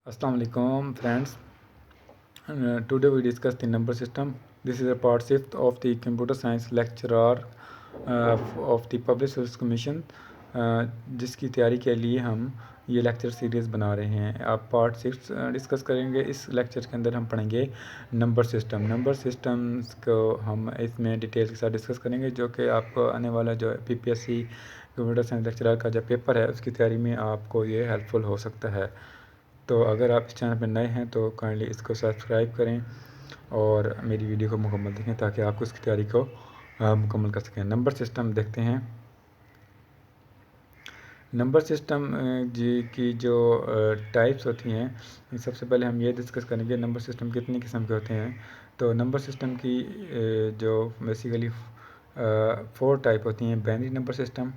Assalamu alaikum friends. Today we discuss the number system. This is a part 6th of the computer science lecture of the Public Service Commission, जिसकी तैयारी के लिए हम ये lecture series बना रहे हैं। आप पार्ट 6 डिस्कस करेंगे। इस लेक्चर के अंदर हम पढ़ेंगे नंबर सिस्टम्स को हम इसमें डिटेल के साथ डिस्कस करेंगे, जो कि आपको आने वाला जो PPSC कंप्यूटर साइंस लेक्चरर का जो पेपर है उसकी तैयारी में आपको ये हेल्पफुल हो सकता है। तो अगर आप इस चैनल पर नए हैं तो काइंडली इसको सब्सक्राइब करें और मेरी वीडियो को मुकम्मल देखें ताकि आपको इसकी तैयारी को मुकम्मल कर सकें। नंबर सिस्टम देखते हैं। नंबर सिस्टम जी की जो टाइप्स होती हैं, सबसे पहले हम ये डिस्कस करेंगे नंबर सिस्टम कितनी किस्म के होते हैं। तो नंबर सिस्टम की जो बेसिकली 4 टाइप होती हैं। बाइनरी नंबर सिस्टम,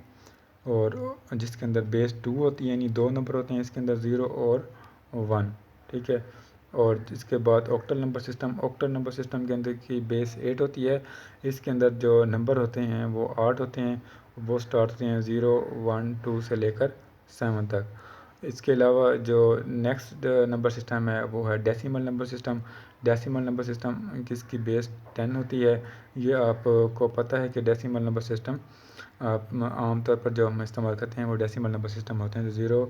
और जिसके अंदर बेस 2 होती है, यानी 2 नंबर होते हैं, इसके अंदर 0 और 1, ठीक है। और इसके बाद ऑक्टल नंबर सिस्टम के अंदर की बेस 8 होती है। इसके अंदर जो नंबर होते हैं वो 8 होते हैं। वो स्टार्ट होते हैं 0, 1, 2 से लेकर 7 तक। इसके अलावा जो नेक्स्ट नंबर सिस्टम है वो है डेसिमल नंबर सिस्टम किसकी बेस 10 होती है। ये आपको पता है कि डेसिमल नंबर सिस्टम आप आमतौर पर जो हम इस्तेमाल करते हैं वो डेसिमल नंबर सिस्टम होते हैं, जो 0,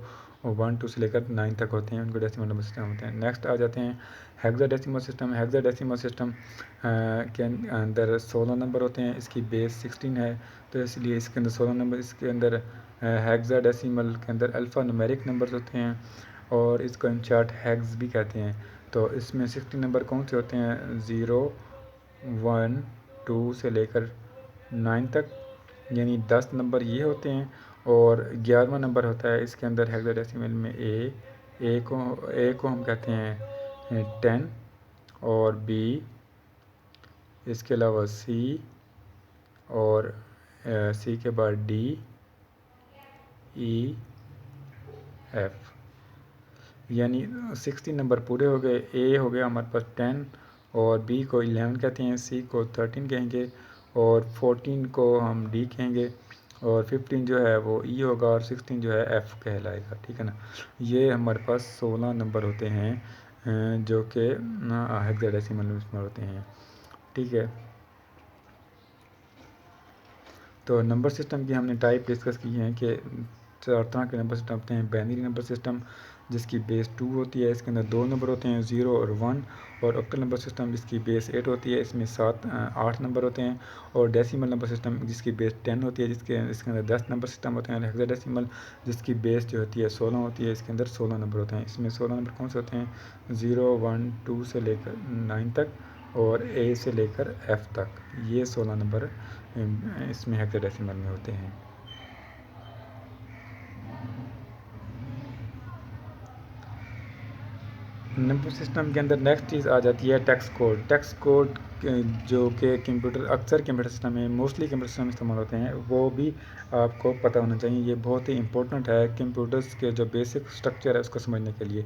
1, 2 से लेकर 9 तक होते हैं, उनको डेसिमल नंबर सिस्टम होते हैं। नेक्स्ट आ जाते हैं हेक्साडेसिमल सिस्टम के अंदर 16 नंबर होते हैं। इसकी बेस 16 है, तो इसलिए इसके अंदर 16 नंबर। इसके अंदर हेक्साडेसिमल के अंदर अल्फ़ा न्यूमेरिक नंबर्स होते हैं और इसको इन चार्ट हेक्स भी कहते हैं। तो इसमें 16 नंबर कौन से होते हैं? 0, 1, 2 से लेकर 9 तक, यानी 10 नंबर ये होते हैं। और 11वां नंबर होता है इसके अंदर हेक्साडेसिमल में ए को हम कहते हैं 10, और बी, इसके अलावा सी, और सी के बाद डी, ई, एफ, यानी 60 नंबर पूरे हो गए। ए हो गया हमारे पास 10, और बी को 11 कहते हैं, सी को 13 कहेंगे, और 14 को हम डी कहेंगे, और 15 जो है वो ई होगा, और 16 जो है एफ़ कहलाएगा, ठीक है ना। ये हमारे पास 16 नंबर होते हैं जो कि हेक्साडेसिमल में होते हैं, ठीक है। तो नंबर सिस्टम की हमने टाइप डिस्कस की हैं कि 4 तरह के नंबर सिस्टम होते हैं। बाइनरी नंबर सिस्टम जिसकी बेस 2 होती है, इसके अंदर 2 नंबर होते हैं, 0 और 1। और ऑक्टल नंबर सिस्टम जिसकी बेस 8 होती है, इसमें 8 नंबर होते हैं। और डेसिमल नंबर सिस्टम जिसकी बेस 10 होती है, इसके अंदर 10 नंबर सिस्टम होते हैं। हेक्साडेसिमल जिसकी बेस जो होती है 16 होती है, इसके अंदर 16 नंबर होते हैं। इसमें 16 नंबर कौन से होते हैं? 0, 1, 2 से लेकर 9 तक, और ए से लेकर एफ़ तक, ये 16 नंबर इसमें हेक्साडेसिमल में होते हैं। नंबर सिस्टम के अंदर नेक्स्ट चीज़ आ जाती है टेक्स्ट कोड जो कि अक्सर कंप्यूटर सिस्टम में, मोस्टली कंप्यूटर सिस्टम में इस्तेमाल होते हैं, वो भी आपको पता होना चाहिए। ये बहुत ही इंपॉर्टेंट है कंप्यूटर्स के जो बेसिक स्ट्रक्चर है उसको समझने के लिए।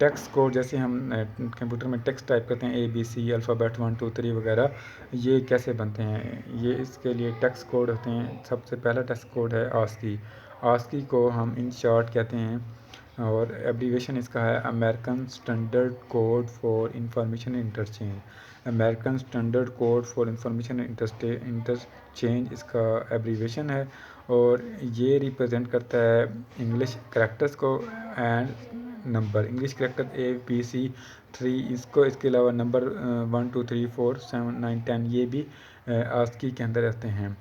टेक्स्ट कोड जैसे हम कंप्यूटर में टेक्स्ट टाइप करते हैं, ABC अल्फ़ाबेट 1, 2, 3 वगैरह, ये कैसे बनते हैं, ये इसके लिए टेक्स्ट कोड होते हैं। सबसे पहला टेक्स्ट कोड है आस्की को हम इन शॉर्ट कहते हैं, और एब्रीवेशन इसका है American standard code for information interchange इसका एब्रीवेशन है। और ये रिप्रेजेंट करता है इंग्लिश करैक्टर्स को and number, English character ABC 3, इसके अलावा नंबर 1, 2, 3, 4, 7, 9, 10 ये भी आस्की के अंदर रहते हैं।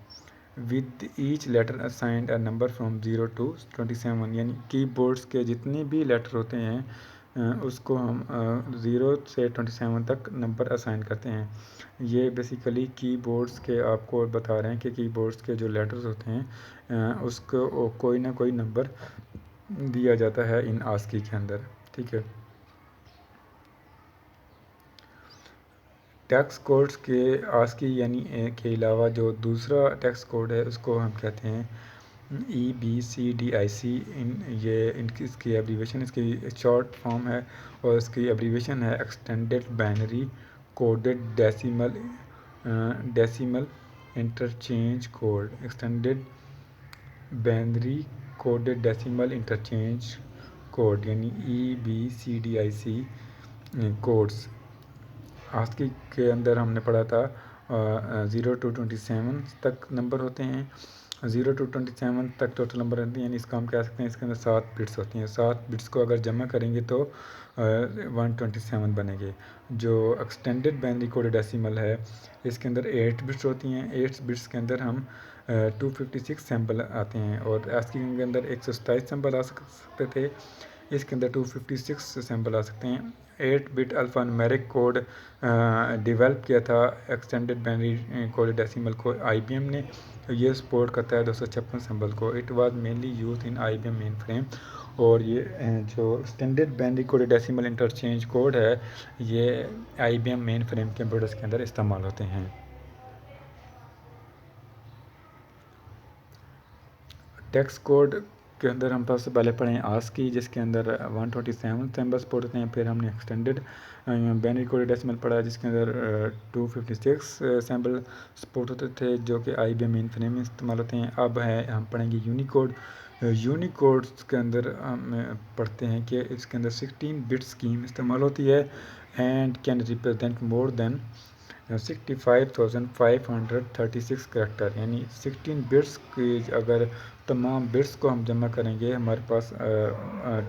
With each letter assigned a number from 0 to 27, यानी कीबोर्ड्स के जितने भी लेटर होते हैं उसको हम 0 से 27 तक नंबर असाइन करते हैं। ये बेसिकली कीबोर्ड्स के आपको बता रहे हैं कि कीबोर्ड्स के जो लेटर्स होते हैं उसको कोई ना कोई नंबर दिया जाता है इन आस्की के अंदर, ठीक है। टेक्स्ट कोड्स के आस्की यानी के अलावा जो दूसरा टेक्स्ट कोड है उसको हम कहते हैं EBCDIC। इसकी एब्रीवेशन, इसकी शॉर्ट फॉर्म है, और इसकी एब्रीवेशन है extended binary coded decimal interchange code. Extended binary coded decimal interchange code यानी EBCDIC कोड्स। आस्की के अंदर हमने पढ़ा था 0 to 27 तक नंबर होते हैं। 0 to 27 तक टोटल नंबर होते हैं, यानी इसका हम कह सकते हैं इसके अंदर 7 बिट्स होती हैं। 7 बिट्स को अगर जमा करेंगे तो 127 बनेंगे। जो एक्सटेंडेड बाइनरी कोडेड डेसिमल है इसके अंदर 8 बिट्स होती हैं। 8 बिट्स के अंदर हम 256 सैम्पल आते हैं, और आस्की के अंदर 127 सैम्पल आ सकते थे, इसके अंदर 256 सैम्पल आ सकते हैं। 8 bit alpha numeric code develop किया था एक्सटेंडेड बाइनरी कोडेड डेसिमल को IBM ने। ये सपोर्ट करता है 256 सैम्पल को। It was mainly use in IBM main frame, और ये जो extended binary coded decimal interchange code है ये IBM मेन फ्रेम कंप्यूटर्स के अंदर इस्तेमाल होते हैं। टेक्स्ट कोड के अंदर हम सबसे पहले पढ़ें आस्की, जिसके अंदर 127 सैम्पल सपोर्ट होते हैं। फिर हमने एक्सटेंडेड बाइनरी कोडेड डेसिमल पढ़ा जिसके अंदर 256 सैम्पल सपोर्ट होते थे, जो कि IBM मेन फ्रेम में इस्तेमाल होते हैं। अब है हम पढ़ेंगे यूनिकोड। यूनिकोड्स के अंदर हम पढ़ते हैं कि इसके अंदर 16 बिट स्कीम इस्तेमाल होती है and can represent more than 65,536 character, यानी 16 बिट्स की अगर तमाम बिट्स को हम जमा करेंगे हमारे पास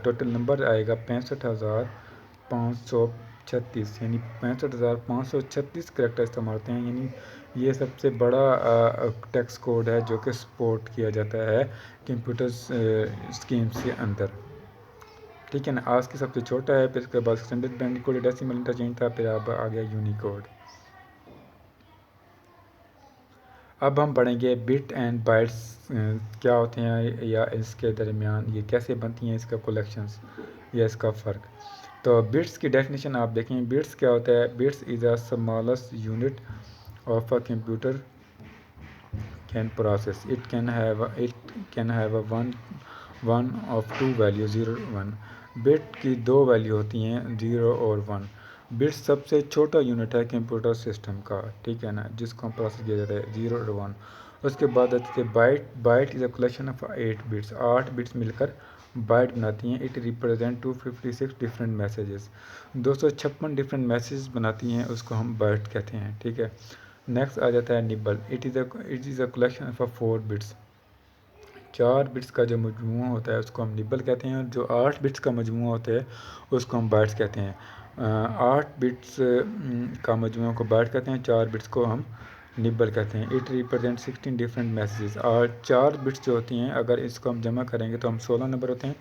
टोटल नंबर आएगा 65,536, यानी 65,536 करैक्टर इस्तेमाल होते हैं। यानी ये सबसे बड़ा टेक्स्ट कोड है जो कि सपोर्ट किया जाता है कंप्यूटर स्कीम्स के अंदर, ठीक है ना। आज की सबसे छोटा है, फिर इसके बाद extended binary coded decimal interchange था, फिर अब आ गया यूनिकोड। अब हम पढ़ेंगे बिट एंड बाइट्स क्या होते हैं, या इसके दरमियान ये कैसे बनती हैं, इसका कलेक्शंस या इसका फ़र्क। तो बिट्स की डेफिनेशन आप देखें, बिट्स क्या होता है। Bits is a smallest unit of a computer can process. It can have a one of two value 0 1। Bit की दो वैल्यू होती हैं 0 और 1। बिट सबसे छोटा यूनिट है कंप्यूटर सिस्टम का, ठीक है ना, जिसको हम प्रोसेस किया जाता है 0 और 1। उसके बाद आते हैं byte. Byte is a collection of 8 bits. 8 bits मिलकर बाइट बनाती हैं। It represent 256 different messages. 256 different message बनाती हैं, उसको हम बाइट कहते हैं, ठीक है। नेक्स्ट आ जाता है nibble. It is a collection of 4 bits. 4 bits का जो मजमूआ होता है उसको हम निबल कहते हैं, और जो 8 बिट्स का मजमूआ होता है उसको हम बाइट्स कहते हैं। 8 बिट्स का मजमूआ को बाइट कहते हैं, 4 बिट्स को हम निबल कहते हैं। It represent 16 different messages. और 4 बिट्स जो होती हैं अगर इसको हम जमा करेंगे तो हम 16 नंबर होते हैं।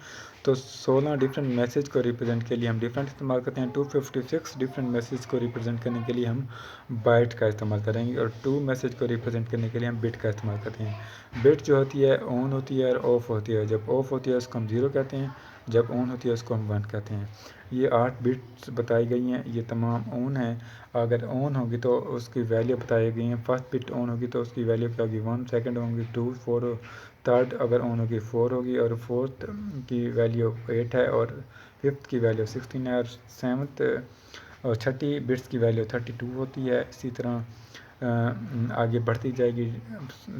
तो 16 डिफरेंट मैसेज को रिप्रेजेंट के लिए हम डिफरेंट इस्तेमाल करते हैं। 256 डिफरेंट मैसेज को रिप्रेजेंट करने के लिए हम बाइट का इस्तेमाल करेंगे, और 2 मैसेज को रिप्रेजेंट करने के लिए हम बिट का इस्तेमाल करते हैं। बिट जो होती है ऑन होती है और ऑफ होती है। जब ऑफ होती है उसको हम 0 कहते हैं, जब ऑन होती है उसको हम 1 कहते हैं। ये 8 बिट्स बताई गई हैं, ये तमाम ऑन है। अगर ऑन होगी तो उसकी वैल्यू बताई गई हैं। फर्स्ट बिट ऑन होगी तो उसकी वैल्यू क्या होगी 1, सेकंड होगी 2, 4, थर्ड अगर ऑन होगी 4 होगी, और फोर्थ की वैल्यू 8 है, और फिफ्थ की वैल्यू 16 है, और सेवन्थ और छठी बिट्स की वैल्यू 32 होती है। इसी तरह आगे बढ़ती जाएगी।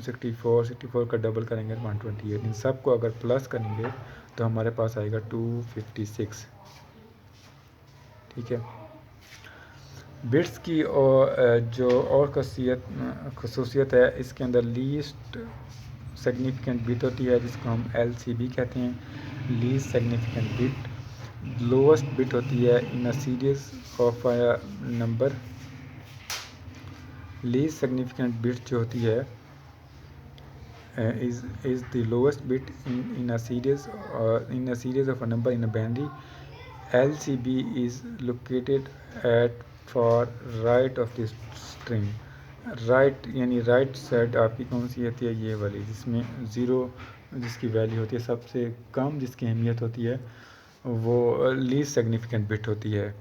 64 का डबल करेंगे 128। इन सब को अगर प्लस करेंगे तो हमारे पास आएगा 256, ठीक है। बिट्स की जो और खसूसियत है, इसके अंदर लीस्ट सिग्निफिकेंट बिट होती है जिसको हम LCB कहते हैं, least significant bit. Lowest bit होती है in a series of a number. Least significant bit जो होती है is the lowest bit in a series of a number in a binary. LCB is located at far right of the string. Right यानी right side आपकी कौन सी होती है, ये वाली, जिसमें 0 जिसकी वैल्यू होती है, सबसे कम जिसकी अहमियत होती है वो लीस्ट सिग्निफिकेंट बिट होती है।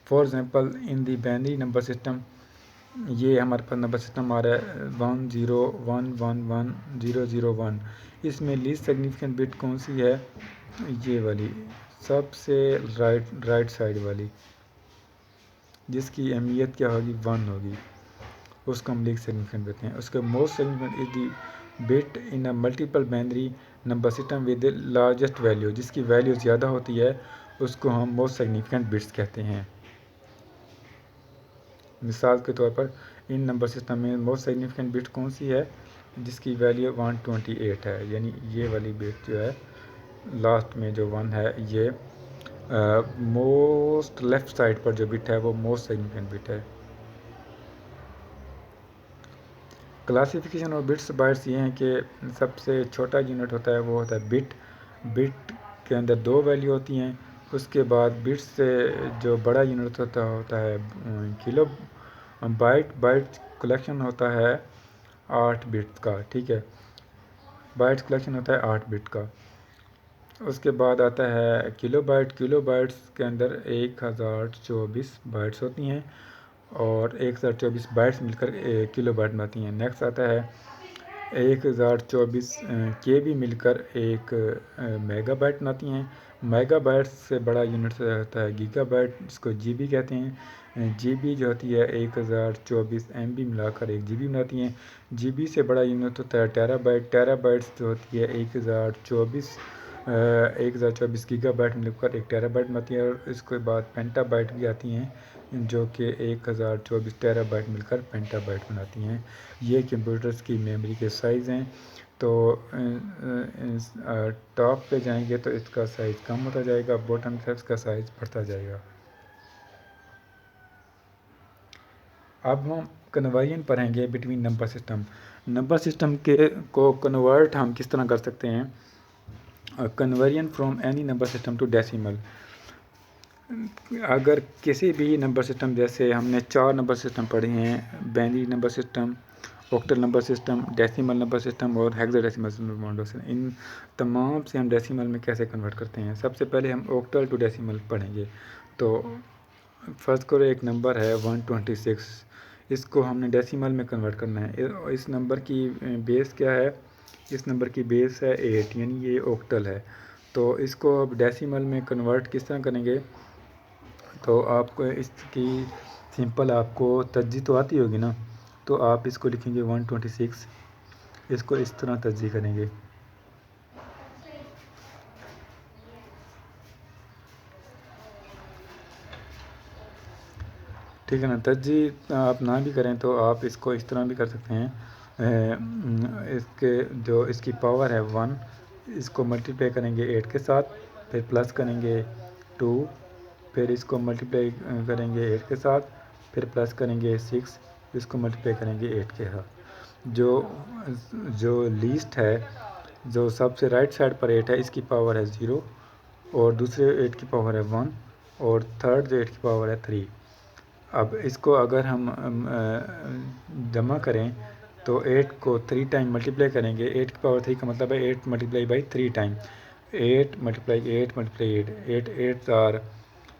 For example in the binary number system, ये हमारे पास नंबर सिस्टम आ रहा है 1 0 1 1 1 0 0 1। इसमें लीस्ट सिग्निफिकेंट बिट कौन सी है, ये वाली, सबसे राइट साइड वाली, जिसकी अहमियत क्या होगी 1 होगी, उसको हम लीस्ट सिग्निफिकेंट कहते हैं। उसके most significant is the bit in a multiple binary number system with largest value, जिसकी वैल्यू ज़्यादा होती है उसको हम मोस्ट सिग्निफिकेंट बिट्स कहते हैं। मिसाल के तौर पर इन नंबर सिस्टम में मोस्ट सिग्निफिकेंट बिट कौन सी है, जिसकी वैल्यू 128 है, यानी ये वाली बिट जो है लास्ट में जो 1 है, ये मोस्ट लेफ्ट साइड पर जो बिट है वो मोस्ट सिग्निफिकेंट बिट है। क्लासिफिकेशन और बिट्स बाइट्स ये हैं कि सबसे छोटा यूनिट होता है वो होता है बिट। बिट के अंदर 2 वैल्यू होती हैं। उसके बाद बिट्स से जो बड़ा यूनिट होता है किलो बाइट। बाइट कलेक्शन होता है 8 बिट्स का, ठीक है, बाइट्स कलेक्शन होता है 8 बिट का। उसके बाद आता है किलो बाइट। किलो बाइट्स के अंदर 1024 बाइट्स होती हैं और 1024 बाइट्स मिलकर किलो बाइट बनाती हैं। नेक्स्ट आता है 1024 के भी मिलकर एक मेगा बाइट बनाती हैं। मेगा बाइट्स से बड़ा यूनिट होता है गीगा बाइट, जिसको जीबी कहते हैं। जीबी जो होती है 1024 एमबी मिलाकर एक जीबी बनाती हैं। जीबी से बड़ा यूनिट होता है टेराबाइट। टेराबाइट्स जो होती है 1024 गीगाबाइट मिलकर एक टेराबाइट बनाती है। और इसके बाद पेंटाबाइट भी आती हैं जो कि 1024 टेराबाइट मिलकर पेंटाबाइट बनाती हैं। ये कंप्यूटर्स की मेमोरी के साइज़ हैं। तो टॉप पे जाएंगे तो इसका साइज़ कम होता जाएगा, बॉटम से इसका साइज़ बढ़ता जाएगा। अब हम कन्वर्जन पढ़ेंगे between number system. Number system के को कन्वर्ट हम किस तरह कर सकते हैं। Conversion from any number system to decimal. अगर किसी भी नंबर सिस्टम, जैसे हमने 4 नंबर सिस्टम पढ़े हैं, binary number system, octal number system, decimal number system और हेक्साडेसिमल नंबर सिस्टम, इन तमाम से हम डेसिमल में कैसे कन्वर्ट करते हैं। सबसे पहले हम ऑक्टल टू डेसिमल पढ़ेंगे। तो फर्स्ट करो एक नंबर है 126, इसको हमने डेसिमल में कन्वर्ट करना है। इस नंबर की बेस क्या है, इस नंबर की बेस है 8, यानी ये ऑक्टल है। तो इसको अब डेसिमल में कन्वर्ट किस तरह करेंगे, तो आपको इसकी सिंपल आपको तज्जी तो आती होगी ना, तो आप इसको लिखेंगे 126, इसको इस तरह तज्जी करेंगे। ठीक है ना, तज्जी आप ना भी करें तो आप इसको इस तरह भी कर सकते हैं। इसके जो इसकी पावर है 1, इसको मल्टीप्लाई करेंगे 8 के साथ, फिर प्लस करेंगे 2, फिर इसको मल्टीप्लाई करेंगे 8 के साथ, फिर प्लस करेंगे 6, इसको मल्टीप्लाई करेंगे 8 के साथ। जो जो लीस्ट है, जो सबसे राइट साइड पर 8 है, इसकी पावर है 0, और दूसरे 8 की पावर है 1, और थर्ड जो 8 की पावर है 3। अब इसको अगर हम जमा करें तो 8 को 3 टाइम मल्टीप्लाई करेंगे। 8 की पावर 3 का मतलब है 8 multiply by 3 time. 8 multiply 8 multiply 8, 8 8 are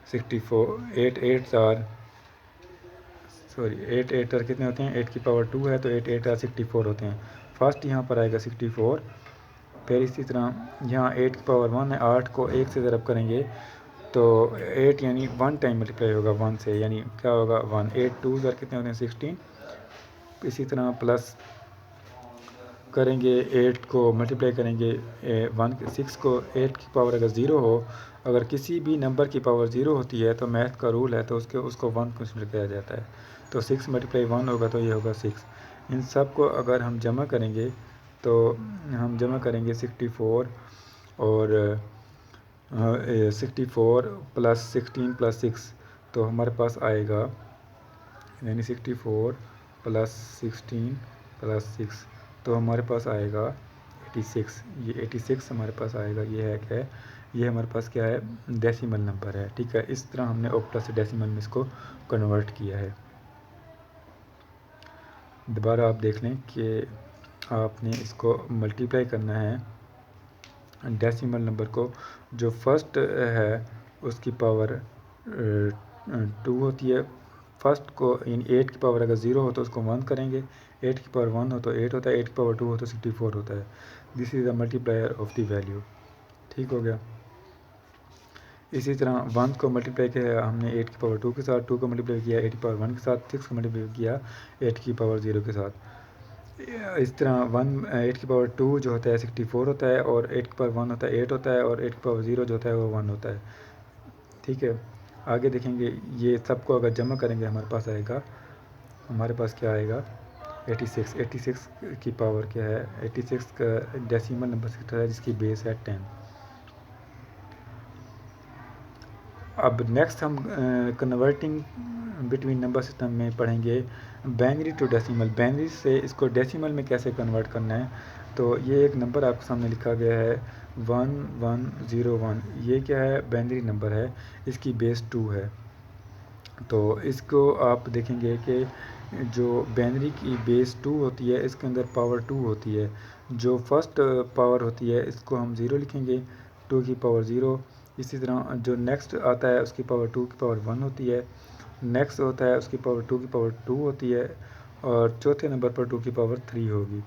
64, 8 8 are sorry 8 8 are कितने होते हैं, 8 की पावर 2 है तो 8 8 आर 64 होते हैं। फर्स्ट यहाँ पर आएगा 64, फिर इसी तरह यहाँ 8 की पावर 1 है, 8 को 1 से ज़रब करेंगे तो 8 यानी 1 टाइम मल्टीप्लाई होगा 1 से, यानी क्या होगा 1। 8 2 ज़र कितने होते हैं 16। इसी तरह प्लस करेंगे, 8 को मल्टीप्लाई करेंगे 1 6 को। 8 की पावर अगर 0 हो, अगर किसी भी नंबर की पावर 0 होती है तो मैथ का रूल है तो उसको 1 कंसिडर किया जाता है। तो 6 मल्टीप्लाई 1 होगा तो ये होगा 6। इन सब को अगर हम जमा करेंगे तो हम जमा करेंगे 64 और 64 प्लस 16 प्लस 6, तो हमारे पास आएगा यानी 64 प्लस 16 प्लस 6, तो हमारे पास आएगा 86। ये 86 हमारे पास आएगा। ये है क्या है, ये हमारे पास क्या है, डेसिमल नंबर है। ठीक है, इस तरह हमने ऑक्टल से डेसिमल में इसको कन्वर्ट किया है। दोबारा आप देख लें कि आपने इसको मल्टीप्लाई करना है डेसिमल नंबर को। जो फर्स्ट है उसकी पावर 2 होती है। फर्स्ट को इन 8 की पावर अगर 0 हो तो उसको 1 करेंगे, 8 की पावर 1 हो तो 8 होता है, 8 की पावर 2 हो तो 64 होता है। This is the multiplier of the value. ठीक हो गया। इसी तरह 1 को मल्टीप्लाई किया हमने 8 की पावर 2 के साथ, 2 को मल्टीप्लाई किया 8 की पावर 1 के साथ, 6 को मल्टीप्लाई किया 8 की पावर 0 के साथ। इस तरह 8 की पावर 2 जो होता है 64 होता है, और 8 की पावर 1 होता है 8 होता है, और 8 की पावर 0 जो होता है वो 1 होता है। ठीक है, आगे देखेंगे ये सबको अगर जमा करेंगे हमारे पास क्या आएगा 86। 86 की पावर क्या है, 86 का डेसिमल नंबर सिस्टम है जिसकी बेस है 10। अब नेक्स्ट हम कन्वर्टिंग बिटवीन नंबर सिस्टम में पढ़ेंगे बाइनरी टू डेसिमल। बाइनरी से इसको डेसिमल में कैसे कन्वर्ट करना है। तो ये एक नंबर आपके सामने लिखा गया है 1101। ये क्या है, बाइनरी नंबर है, इसकी बेस 2 है। तो इसको आप देखेंगे कि जो बाइनरी की बेस 2 होती है इसके अंदर पावर 2 होती है। जो फर्स्ट पावर होती है इसको हम 0 लिखेंगे, 2 की पावर 0। इसी तरह जो नेक्स्ट आता है उसकी पावर 2 की पावर 1 होती है, नेक्स्ट होता है उसकी पावर 2 की पावर 2 होती है, और चौथे नंबर पर 2 की पावर 3 होगी।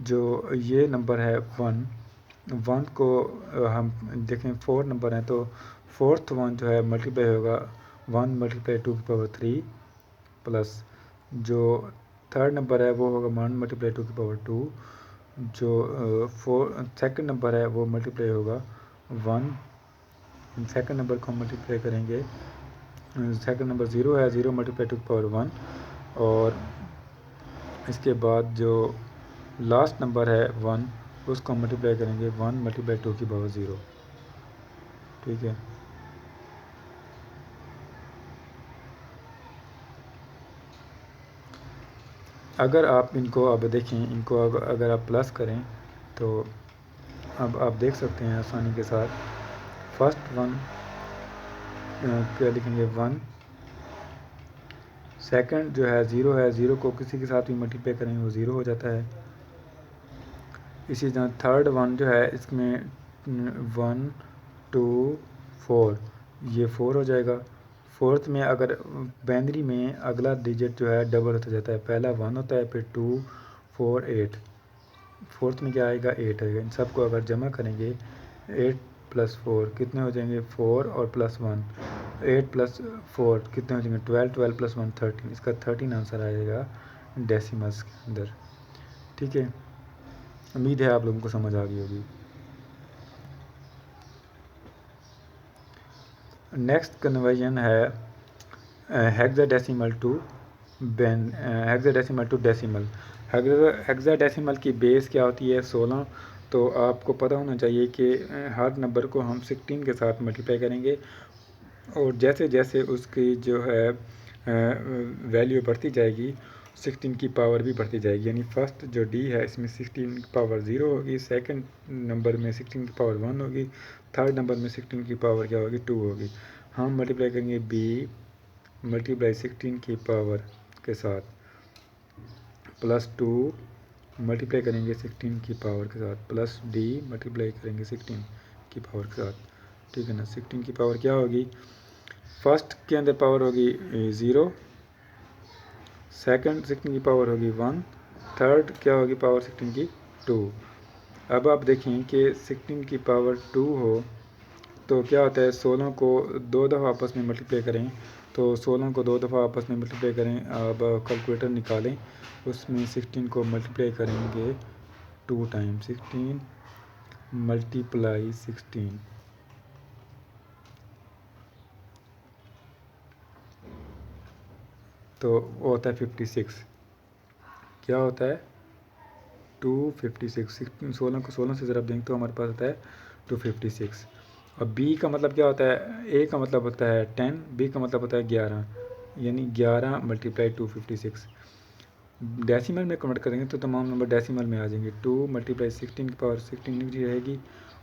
जो ये नंबर है 1 को हम देखें 4 नंबर हैं, तो फोर्थ 1 जो है मल्टीप्लाई होगा 1 मल्टीप्लाई 2 की पावर 3, प्लस जो थर्ड नंबर है वो होगा 1 मल्टीप्लाई 2 की पावर 2। जो सेकंड नंबर है वो मल्टीप्लाई होगा 1, सेकंड नंबर को हम मल्टीप्लाई करेंगे, सेकंड नंबर 0 है, 0 मल्टीप्लाई 2 की पावर 1, और इसके बाद जो लास्ट नंबर है 1 उसको हम मल्टीप्लाई करेंगे 1 मल्टीप्लाई 2 की पावर 0। ठीक है, अगर आप इनको अब देखें, इनको अगर आप प्लस करें तो अब आप देख सकते हैं आसानी के साथ। फर्स्ट 1 क्या लिखेंगे 1, सेकंड जो है 0 है, 0 को किसी के साथ भी मल्टीप्लाई करेंगे वो 0 हो जाता है। इसी तरह थर्ड 1 जो है इसमें 1 2 4, ये 4 हो जाएगा। फोर्थ में अगर बाइनरी में अगला डिजिट जो है डबल होता जाता है, पहला 1 होता है, फिर 2 4 8, फोर्थ में क्या आएगा 8 आएगा। इन सबको अगर जमा करेंगे 8 प्लस 4 कितने हो जाएंगे 4, और प्लस 1 8 प्लस 4 कितने हो जाएंगे 12, 12 प्लस 1 13, इसका 13 आंसर आएगा डेसिमल्स के अंदर। ठीक है, उम्मीद है आप लोगों को समझ आ गई होगी। नेक्स्ट कन्वर्जन है hexadecimal to hexadecimal to decimal. Hexadecimal की बेस क्या होती है 16। तो आपको पता होना चाहिए कि हर नंबर को हम 16 के साथ मल्टीप्लाई करेंगे, और जैसे जैसे उसकी जो है वैल्यू बढ़ती जाएगी 16 की पावर भी बढ़ती जाएगी। यानी फर्स्ट जो डी है इसमें 16 की पावर 0 होगी, सेकंड नंबर में 16 की पावर 1 होगी, थर्ड नंबर में 16 की पावर क्या होगी 2 होगी। हम मल्टीप्लाई करेंगे बी मल्टीप्लाई 16 की पावर के साथ, प्लस 2 मल्टीप्लाई करेंगे 16 की पावर के साथ, प्लस डी मल्टीप्लाई करेंगे 16 की पावर के साथ। ठीक है ना, 16 की पावर क्या होगी, फर्स्ट के अंदर पावर होगी 0, सेकंड 16 की पावर होगी 1, थर्ड क्या होगी पावर 16 की 2। अब आप देखें कि 16 की पावर 2 हो तो क्या होता है, 16 को 2 दफ़ा आपस में मल्टीप्लाई करें, तो 16 को 2 दफ़ा आपस में मल्टीप्लाई करें। अब कैलकुलेटर निकालें, उसमें 16 को मल्टीप्लाई करेंगे 2 टाइम, 16 मल्टीप्लाई 16, तो वो होता है 56। क्या होता है 256। 16 को 16 से ज़रा देंगे तो हमारे पास होता है 256। और बी का मतलब क्या होता है, ए का मतलब होता है 10, बी का मतलब होता है 11, यानी 11 मल्टीप्लाई 256। डेसिमल में कन्वर्ट करेंगे तो तमाम नंबर डेसिमल में आ जाएंगे। 2 मल्टीप्लाई 16 की पावर 16 नीचे रहेगी,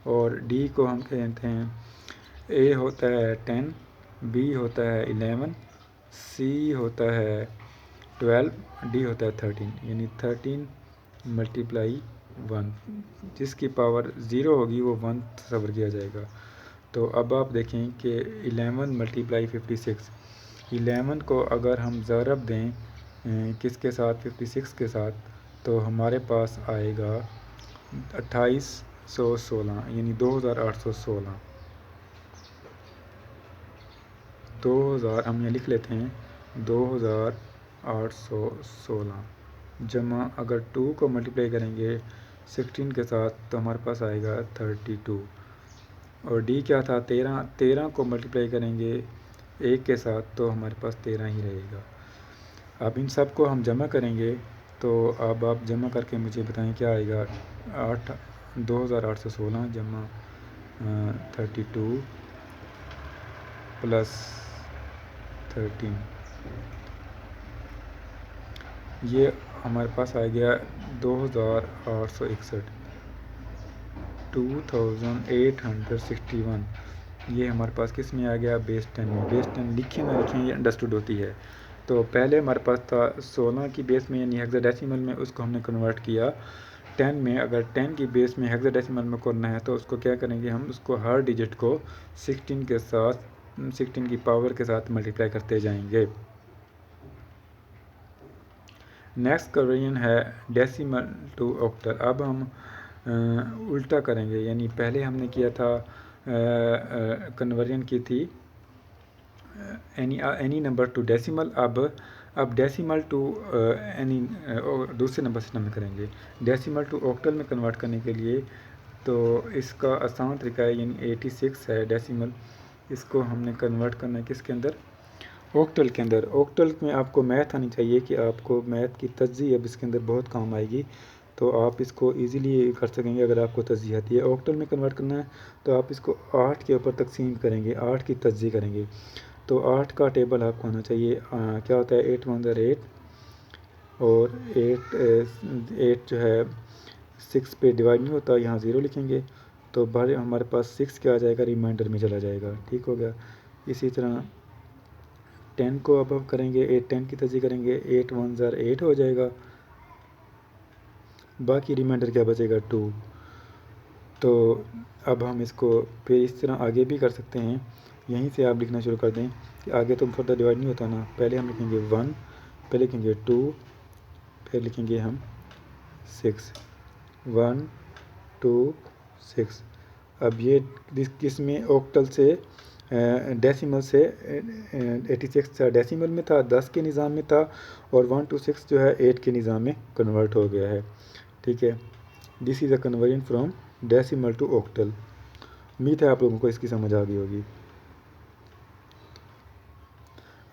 और डी को हम कहते हैं, ए होता है 10, बी होता है 11, सी होता है 12, डी होता है 13, यानी 13 मल्टीप्लाई 1, जिसकी पावर 0 होगी वो 1 तस्वर किया जाएगा। तो अब आप देखें कि 11 मल्टीप्लाई 56, 11 को अगर हम ज़रब दें किसके साथ 56 के साथ, तो हमारे पास आएगा 2816, यानी 2816। 2000 हम यहाँ लिख लेते हैं 2816। जमा अगर 2 को मल्टीप्लाई करेंगे 16 के साथ तो हमारे पास आएगा 32। और डी क्या था 13, 13 को मल्टीप्लाई करेंगे 1 के साथ तो हमारे पास 13 ही रहेगा। अब इन सब को हम जमा करेंगे तो अब आप जमा करके मुझे बताएं क्या आएगा। 2816 जमा 32 प्लस 13, ये हमारे पास आ गया 2861, 2861। ये हमारे पास किस में आ गया, बेस 10 में। बेस 10 लिखे ना लिखें ये अंडरस्टूड होती है। तो पहले हमारे पास था 16 की बेस में यानी हेक्साडेसिमल में, उसको हमने कन्वर्ट किया 10 में। अगर 10 की बेस में हेक्साडेसिमल में करना है तो उसको क्या करेंगे हम, उसको हर डिजिट को 16 के साथ 16 की पावर के साथ मल्टीप्लाई करते जाएंगे। नेक्स्ट कन्वर्जन है डेसिमल टू ऑक्टल। अब हम उल्टा करेंगे, यानी पहले हमने किया था कन्वर्जन की थी एनी नंबर टू डेसिमल। अब डेसिमल टू एनी दूसरे नंबर सिस्टम में करेंगे। डेसिमल टू ऑक्टल में कन्वर्ट करने के लिए तो इसका आसान तरीका है, यानी 86 है डेसिमल, इसको हमने कन्वर्ट करना है किसके अंदर, ऑक्टल के अंदर। ऑक्टल में आपको मैथ आनी चाहिए कि आपको मैथ की तज्ज़ीह अब इसके अंदर बहुत काम आएगी, तो आप इसको इजीली कर सकेंगे अगर आपको तज्ज़ीह आती है। ऑक्टल में कन्वर्ट करना है तो आप इसको 8 के ऊपर तकसीम करेंगे, 8 की तज्ज़ीह करेंगे। तो 8 का टेबल आपको आना चाहिए। क्या होता है 8 1 8, और 8 जो है 6 पे डिवाइड नहीं होता, यहाँ 0 लिखेंगे तो बाहर हमारे पास 6 क्या आ जाएगा, रिमाइंडर में चला जाएगा। ठीक हो गया। इसी तरह 10 को अब हम करेंगे 8, 10 की तज्ज़ीह करेंगे, 8 1 8 हो जाएगा, बाकी रिमाइंडर क्या बचेगा 2। तो अब हम इसको फिर इस तरह आगे भी कर सकते हैं। यहीं से आप लिखना शुरू कर दें कि आगे तो फर्दर डिवाइड नहीं होता ना। पहले हम लिखेंगे 1, फिर लिखेंगे 2, फिर लिखेंगे हम 6, 1 2 6। अब ये किस में, ऑक्टल से डेसिमल से 86 डेसिमल में था, 10 के निज़ाम में था, और 1 to 6 जो है 8 के निज़ाम में कन्वर्ट हो गया है। ठीक है, this is a conversion from decimal to octal. उम्मीद है आप लोगों को इसकी समझ आ गई होगी।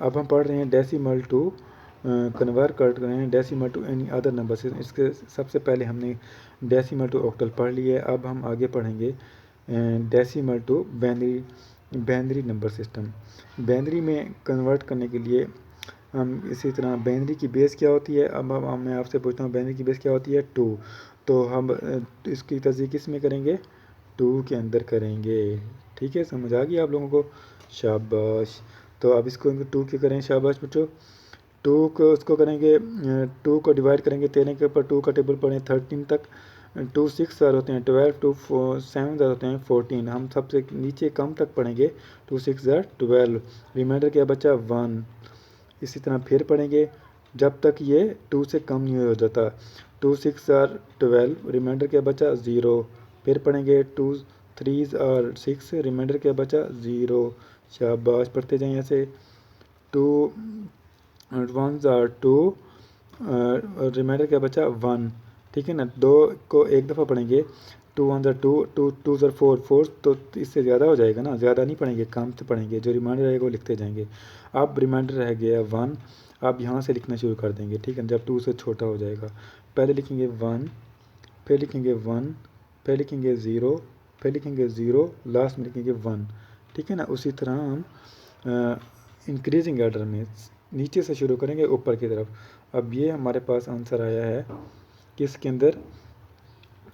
अब हम पढ़ रहे हैं डेसिमल टू कन्वर्ट कर रहे हैं decimal to any other number system. इसके सबसे पहले हमने डेसिमल टू ऑक्टल पढ़ लिए, अब हम आगे पढ़ेंगे decimal to binary number system. Binary में कन्वर्ट करने के लिए हम इसी तरह, बाइनरी की बेस क्या होती है, अब मैं आपसे पूछता हूँ बाइनरी की बेस क्या होती है, 2। तो हम इसकी तस्दीक किस में करेंगे, 2 के अंदर करेंगे। ठीक है, समझ आ गई आप लोगों को, शाबाश। तो अब इसको 2 के करें, शाबाश बच्चों। 2 को उसको करेंगे, 2 को डिवाइड करेंगे 13 के ऊपर, 2 का टेबल पढ़ें 13 तक। 2 6 होते हैं 12, 2 7 होते हैं 14। हम सबसे नीचे कम तक पढ़ेंगे, 2 6 12, रिमाइंडर क्या बचा 1। इसी तरह फिर पढ़ेंगे जब तक ये 2 से कम नहीं हो जाता, 2 6 12, रिमाइंडर क्या बचा 0। फिर पढ़ेंगे 2 3 6, रिमाइंडर क्या बचा 0। शाबाश, पढ़ते जाएं ऐसे। 2 1 2, रिमाइंडर क्या बचा 1। ठीक है ना, 2 को एक दफ़ा पढ़ेंगे, 2 1 2, 2 2 4 4, तो इससे ज़्यादा हो जाएगा ना, ज़्यादा नहीं पढ़ेंगे, कम से पढ़ेंगे, जो रिमाइंडर रहेगा वो लिखते जाएंगे। अब रिमाइंडर रह गया 1, आप यहाँ से लिखना शुरू कर देंगे। ठीक है, जब 2 से छोटा हो जाएगा, पहले लिखेंगे 1, फिर लिखेंगे 1, फिर लिखेंगे 0, फिर लिखेंगे 0, लास्ट में लिखेंगे 1। ठीक है ना, उसी तरह हम इंक्रीजिंग ऑर्डर में नीचे से शुरू करेंगे ऊपर की तरफ। अब ये हमारे पास आंसर आया है किसके अंदर,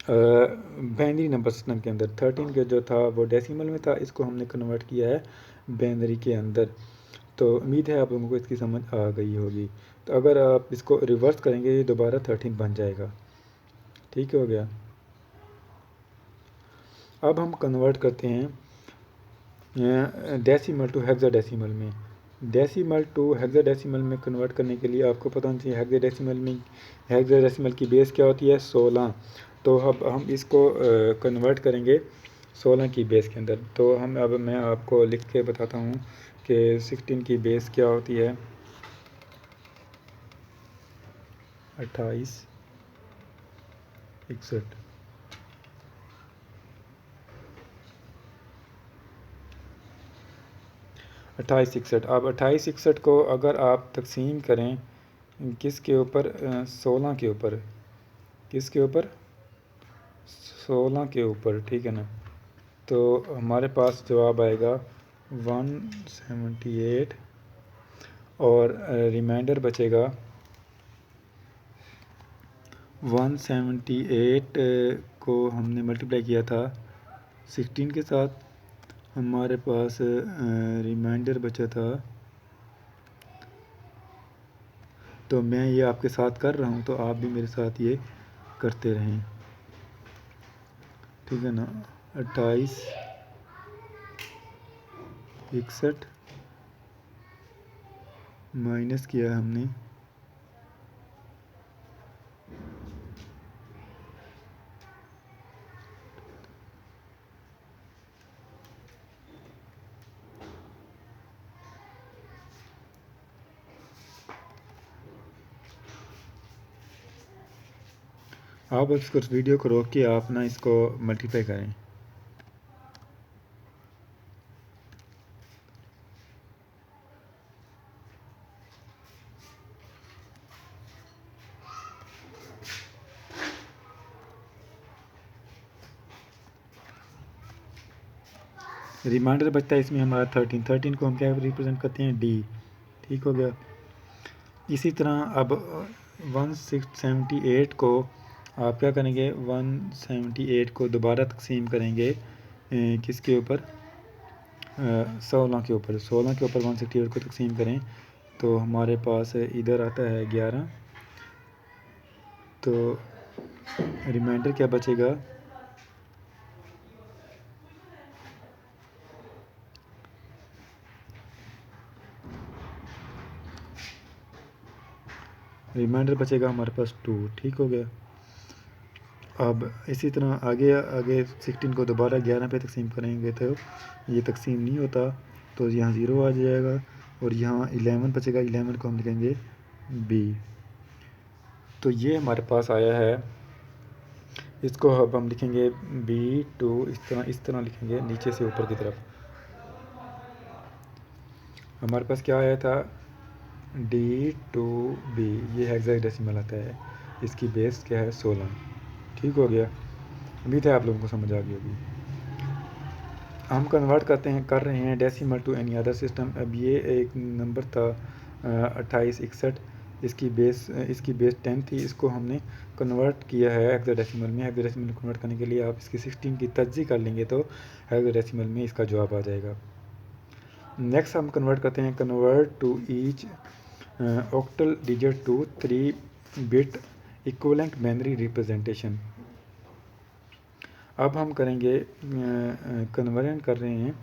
बाइनरी नंबर सिस्टम के अंदर। 13 के जो था वो डेसिमल में था, इसको हमने कन्वर्ट किया है बाइनरी के अंदर। तो उम्मीद है आप लोगों को इसकी समझ आ गई होगी। तो अगर आप इसको रिवर्स करेंगे ये दोबारा 13 बन जाएगा। ठीक हो गया। अब हम कन्वर्ट करते हैं डेसिमल टू हेक्साडेसिमल में। डेसिमल टू हेक्साडेसिमल में कन्वर्ट करने के लिए आपको पता होना चाहिए हेक्साडेसिमल की बेस क्या होती है 16। तो अब हम इसको कन्वर्ट करेंगे 16 की बेस के अंदर। तो अब मैं आपको लिख के बताता हूँ कि 16 की बेस क्या होती है। 2861। अब 2861 को अगर आप तकसीम करें किसके ऊपर, 16 के ऊपर, किसके ऊपर, 16 के ऊपर, ठीक है ना, तो हमारे पास जवाब आएगा 178 और रिमाइंडर बचेगा 178 को हमने मल्टीप्लाई किया था 16 के साथ, हमारे पास रिमाइंडर बचा था, तो मैं ये आपके साथ कर रहा हूँ तो आप भी मेरे साथ ये करते रहें, ठीक है ना। 2861 माइनस किया हमने आप इसको वीडियो को रोक के आप ना इसको मल्टीप्लाई करें। रिमाइंडर बचता है इसमें हमारा 13 को हम क्या रिप्रेजेंट करते हैं, डी, ठीक हो गया। इसी तरह अब 178 को आप क्या करेंगे, 178 को दोबारा तकसीम करेंगे किसके ऊपर, 16 के ऊपर, 16 के ऊपर 168 को तकसीम करें तो हमारे पास इधर आता है 11, तो रिमाइंडर क्या बचेगा, रिमाइंडर बचेगा हमारे पास 2, ठीक हो गया। अब इसी तरह आगे 16 को दोबारा 11 पे तकसीम करेंगे तो ये तकसीम नहीं होता, तो यहाँ 0 आ जाएगा और यहाँ 11 बचेगा, 11 को हम लिखेंगे बी। तो ये हमारे पास आया है, इसको अब हम लिखेंगे B2, इस तरह लिखेंगे नीचे से ऊपर की तरफ। हमारे पास क्या आया था, D2B, ये हेक्साडेसिमल आता है, इसकी बेस क्या है 16, ठीक हो गया। उम्मीद है आप लोगों को समझ आ गई होगी। हम कन्वर्ट कर रहे हैं decimal to any other system. अब ये एक नंबर था 2861, इसकी बेस 10 थी, इसको हमने कन्वर्ट किया है हेक्साडेसिमल में। हेक्साडेसिमल में कन्वर्ट करने के लिए आप इसकी 16 की तज्ज़ी कर लेंगे तो हेक्साडेसिमल में इसका जवाब आ जाएगा। नेक्स्ट हम कन्वर्ट करते हैं, convert to each octal digit to 3 bit equivalent binary representation. अब हम करेंगे कन्वर्जन कर रहे हैं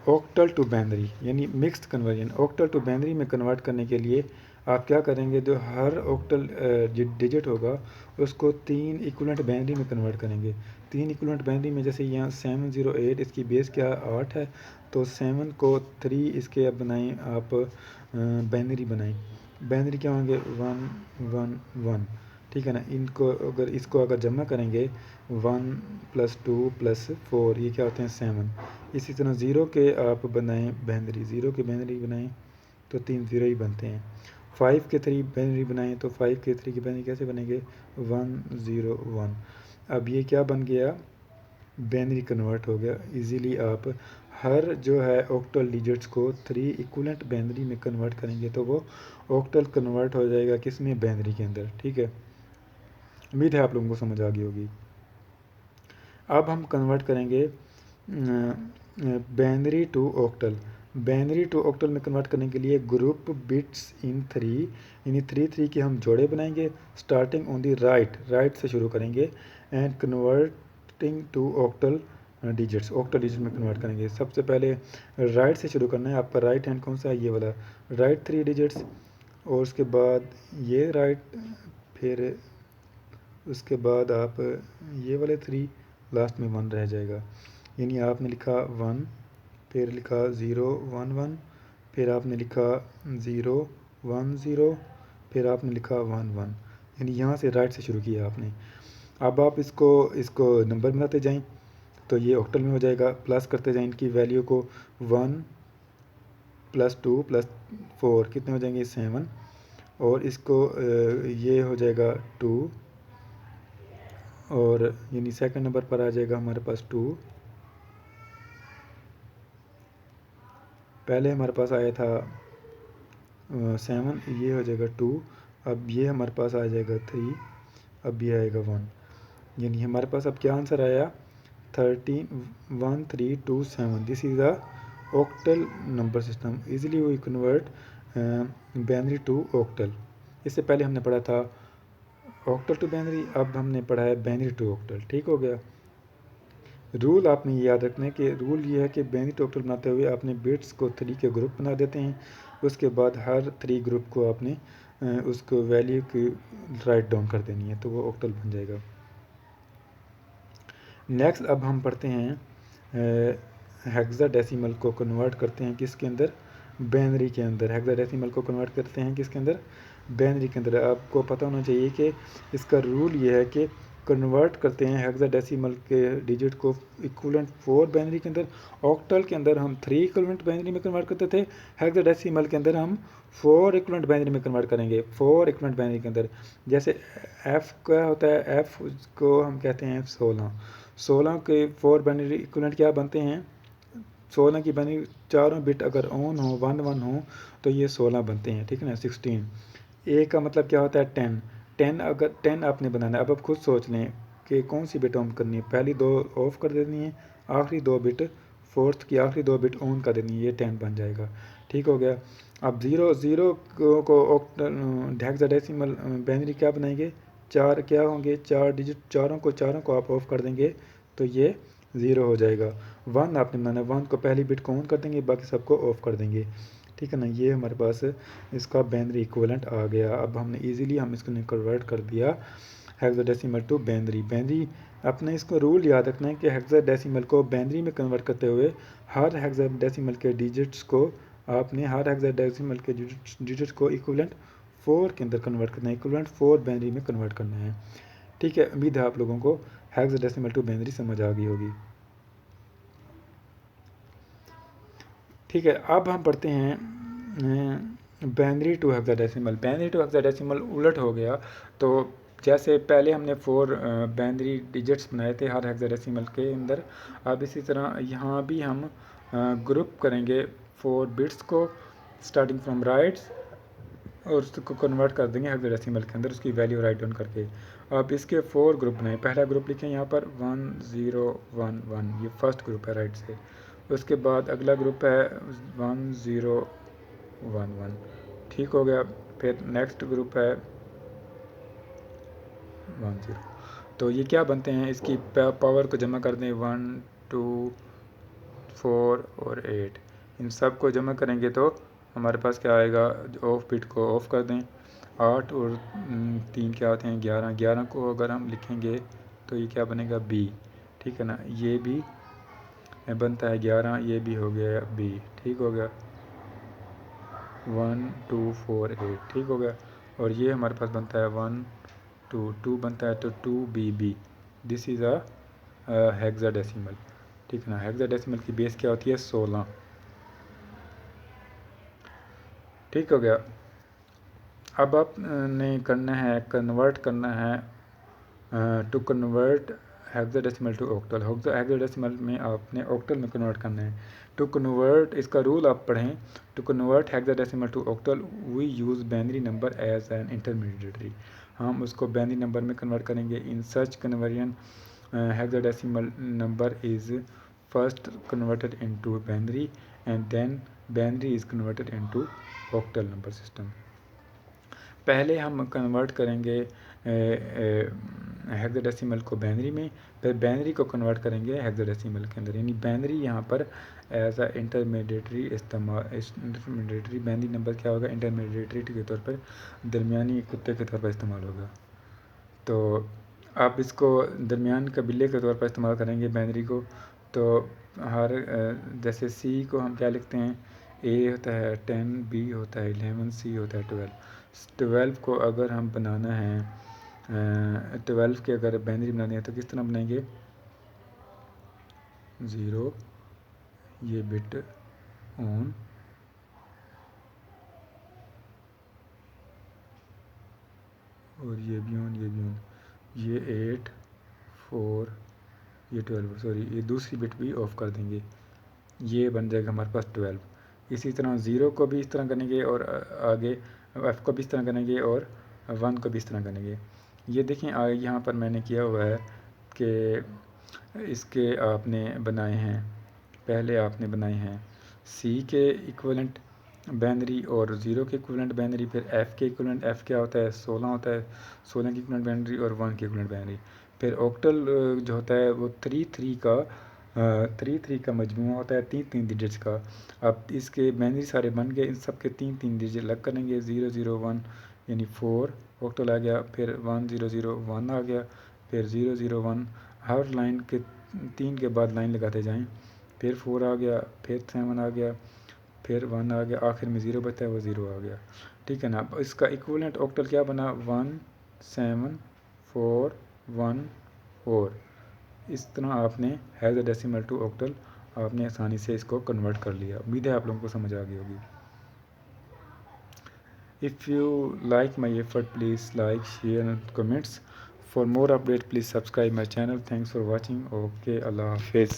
ऑक्टल टू बाइनरी, यानी mixed conversion. Octal to binary में कन्वर्ट करने के लिए आप क्या करेंगे, जो हर ऑक्टल डिजिट होगा उसको 3 इक्विवेलेंट बाइनरी में कन्वर्ट करेंगे। 3 इक्विवेलेंट बाइनरी में, जैसे यहाँ 708 इसकी बेस क्या 8 है, तो 7 को 3 इसके अब बनाएं आप, बाइनरी बनाएं। बाइनरी क्या होंगे 1 1 1, ठीक है ना। इसको अगर जमा करेंगे 1 + 2 + 4, ये क्या होते हैं 7। इसी तरह 0 के आप बनाएं बाइनरी, 0 के बाइनरी बनाएं तो 3 0 ही बनते हैं। 5 के 3 बाइनरी बनाएं तो 5 के 3 की बाइनरी कैसे बनेंगे 1 0 1। अब ये क्या बन गया, बाइनरी कन्वर्ट हो गया इजीली। आप हर जो है ऑक्टल डिजिट्स को 3 इक्विवेलेंट बाइनरी में कन्वर्ट करेंगे तो वो ऑक्टल कन्वर्ट हो जाएगा किस में, बाइनरी के अंदर, ठीक है। उम्मीद है आप लोगों को समझ आ गई होगी। अब हम कन्वर्ट करेंगे binary to octal. Binary to octal में कन्वर्ट करने के लिए ग्रुप बिट्स इन 3, यानी 3 के हम जोड़े बनाएंगे, स्टार्टिंग ऑन दी राइट से शुरू करेंगे and converting to octal digits, octal digit में कन्वर्ट करेंगे। सबसे पहले राइट से शुरू करना है, आपका राइट हैंड कौन सा है, ये वाला, राइट 3 डिजिट्स, और उसके बाद ये राइट, फिर उसके बाद आप ये वाले 3, लास्ट में 1 रह जाएगा। यानी आपने लिखा 1, फिर लिखा 0 1 1, फिर आपने लिखा 0 1 0, फिर आपने लिखा 1 1। यानी यहाँ से राइट से शुरू किया आपने। अब आप इसको इसको नंबर बनाते जाएं तो ये ऑक्टल में हो जाएगा। प्लस करते जाएं इनकी वैल्यू को, 1 + 2 + 4 कितने हो जाएंगे, 7। और इसको ये हो जाएगा 2, और यानी सेकंड नंबर पर आ जाएगा हमारे पास 2। पहले हमारे पास आया था 7, ये हो जाएगा 2। अब ये हमारे पास आ जाएगा 3, अब ये आएगा 1। यानी हमारे पास अब क्या आंसर आया, 13 1327। This is the octal number system. Easily we convert binary to octal. इससे पहले हमने पढ़ा था ऑक्टल टू बाइनरी, अब हमने पढ़ा है बाइनरी टू ऑक्टल। ठीक हो गया। रूल आपने ये याद रखना है कि रूल ये है कि बाइनरी टू ऑक्टल बनाते हुए आपने बिट्स को 3 के ग्रुप बना देते हैं। उसके बाद हर 3 ग्रुप को आपने उसको वैल्यू की राइट डाउन कर देनी है, तो वो ऑक्टल बन जाएगा। नेक्स्ट अब हम पढ़ते हैं हेक्साडेसिमल को कन्वर्ट करते हैं किसके अंदर, बाइनरी के अंदर। हेक्साडेसिमल को कन्वर्ट करते हैं किसके अंदर, बाइनरी के अंदर। आपको पता होना चाहिए कि इसका रूल ये है कि कन्वर्ट करते हैं हेक्साडेसिमल के डिजिट को इक्विवेलेंट 4 बाइनरी के अंदर। ऑक्टल के अंदर हम 3 इक्विवेलेंट बाइनरी में कन्वर्ट करते थे, हेक्साडेसिमल के अंदर हम 4 इक्विवेलेंट बाइनरी में कन्वर्ट करेंगे। 4 इक्विवेलेंट बाइनरी के अंदर जैसे एफ़ क्या होता है, एफ़ को हम कहते हैं 16 के 4 बाइनरी इक्विवेलेंट क्या बनते हैं, 16 की बाइनरी चारों बिट अगर ऑन हो, 1 1 हो, तो ये 16 बनते हैं। ठीक है ना। 16 ए का मतलब क्या होता है, 10 अगर 10 आपने बनाना है। अब आप खुद सोच लें कि कौन सी बिट ऑन करनी है, पहली 2 ऑफ कर देनी है, आखिरी 2 बिट, फोर्थ की आखिरी 2 बिट ऑन कर देनी है, ये 10 बन जाएगा। ठीक हो गया। अब 0 को हेक्साडेसिमल बाइनरी क्या बनाएंगे, 4 क्या होंगे, 4 डिजिट, चारों को आप ऑफ कर देंगे तो ये 0 हो जाएगा। 1 आपने बनाना है, 1 को पहली बिट को ऑन कर देंगे, बाकी सबको ऑफ कर देंगे। ठीक है ना। ये हमारे पास इसका बाइनरी इक्विवेलेंट आ गया। अब हमने इजीली हम इसको कन्वर्ट कर दिया हेक्साडेसिमल टू बाइनरी। अपने इसको रूल याद रखना है कि हेक्साडेसिमल को बाइनरी में कन्वर्ट करते हुए हर हेक्साडेसिमल के डिजिट्स को आपने हर हेक्साडेसिमल के डिजिट्स को इक्विवेलेंट 4 के अंदर कन्वर्ट करना है, इक्विवेलेंट 4 बाइनरी में कन्वर्ट करना है। ठीक है। उम्मीद है आप लोगों को हेक्साडेसिमल टू बाइनरी समझ आ गई होगी। ठीक है। अब हम पढ़ते हैं binary to hexadecimal. Binary to hexadecimal उलट हो गया। तो जैसे पहले हमने 4 बाइनरी डिजिट्स बनाए थे हर हेक्साडेसिमल के अंदर, अब इसी तरह यहाँ भी हम ग्रुप करेंगे 4 बिट्स को स्टार्टिंग फ्रॉम राइट्स, और उसको कन्वर्ट कर देंगे हेक्साडेसिमल के अंदर, उसकी वैल्यू राइट डाउन करके। अब इसके 4 ग्रुप बनाए। पहला ग्रुप लिखें यहाँ पर 1 0 1 1, ये फर्स्ट ग्रुप है राइट से। उसके बाद अगला ग्रुप है 1 0 1 1। ठीक हो गया। फिर नेक्स्ट ग्रुप है 1 0। तो ये क्या बनते हैं, इसकी पावर को जमा कर दें, 1 2 4 और 8। इन सब को जमा करेंगे तो हमारे पास क्या आएगा, ऑफ बिट को ऑफ कर दें। 8 और 3 क्या होते हैं, 11। 11 को अगर हम लिखेंगे तो ये क्या बनेगा, बी। ठीक है ना। ये भी बनता है 11, ये भी हो गया बी। ठीक हो गया। 1 2 4 8। ठीक हो गया। और ये हमारे पास बनता है 1 2 2 बनता है, तो 2 B B. This is a hexadecimal. ठीक है ना। हेक्साडेसिमल की बेस क्या होती है, 16। ठीक हो गया। अब आपने करना है, कन्वर्ट करना है to convert hexadecimal to octal. Hexadecimal में आपने ऑक्टल में कन्वर्ट करना है। टू कन्वर्ट, इसका रूल आप पढ़ें, to convert hexadecimal to octal we use binary number as an intermediatory. हम उसको बाइनरी नंबर में कन्वर्ट करेंगे। In such conversion hexadecimal number is first converted into binary and then binary is converted into octal number system. पहले हम convert करेंगे hexadecimal को binary में, फिर बाइनरी को कन्वर्ट करेंगे हेक्साडेसिमल के अंदर। यानी बाइनरी यहाँ पर एज अ इंटरमीडिएटरी इस्तेमाल, इंटरमीडिएटरी बाइनरी नंबर क्या होगा, इंटरमीडिएटरी के तौर पर, दरमियानी कुत्ते के तौर पर इस्तेमाल होगा। तो आप इसको दरमियान कबीले के तौर पर इस्तेमाल करेंगे बाइनरी को। तो हर जैसे सी को हम क्या लिखते हैं, ए होता है 10, बी होता है 11, सी होता है 12। 12 को अगर हम बनाना है 12 के अगर बाइनरी बनानी है तो किस तरह बनाएंगे, 0 ये बिट ऑन, और ये भी ऑन, ये भी ऑन, ये 8 4 ये 12, सॉरी ये दूसरी बिट भी ऑफ कर देंगे, ये बन जाएगा हमारे पास 12। इसी तरह 0 को भी इस तरह करेंगे और आगे f को भी इस तरह करेंगे और 1 को भी इस तरह करेंगे। ये देखें यहाँ पर मैंने किया हुआ है कि इसके आपने बनाए हैं, पहले आपने बनाए हैं C के इक्विवेलेंट बाइनरी और 0 के इक्विवेलेंट बाइनरी, फिर f के इक्विवेलेंट, f क्या होता है 16 होता है, 16 की इक्विवेलेंट बाइनरी और 1 के इक्विवेलेंट बाइनरी, फिर ऑक्टल जो होता है वो 3 का मजमूआ होता है 3 डिजिट्स का। अब इसके बाइनरी सारे बन गए, इन सब के 3 डिजिट अलग करेंगे, 001 यानी 4 ऑक्टल आ गया, फिर 1001 आ गया, फिर 001, हर लाइन के 3 के बाद लाइन लगाते जाएं, फिर 4 आ गया, फिर 7 आ गया, फिर 1 आ गया, आखिर में 0 बचता है वो 0 आ गया, ठीक है ना। अब इसका इक्विवेलेंट ऑक्टल क्या बना 17414। इस तरह आपने हेक्साडेसिमल टू ऑक्टल आपने आसानी से इसको कन्वर्ट कर लिया। उम्मीद है आप लोगों को समझ आ गई होगी। If you like my effort please like share and comments. For more update please subscribe my channel. Thanks for watching. Okay, अल्लाह हाफिज़।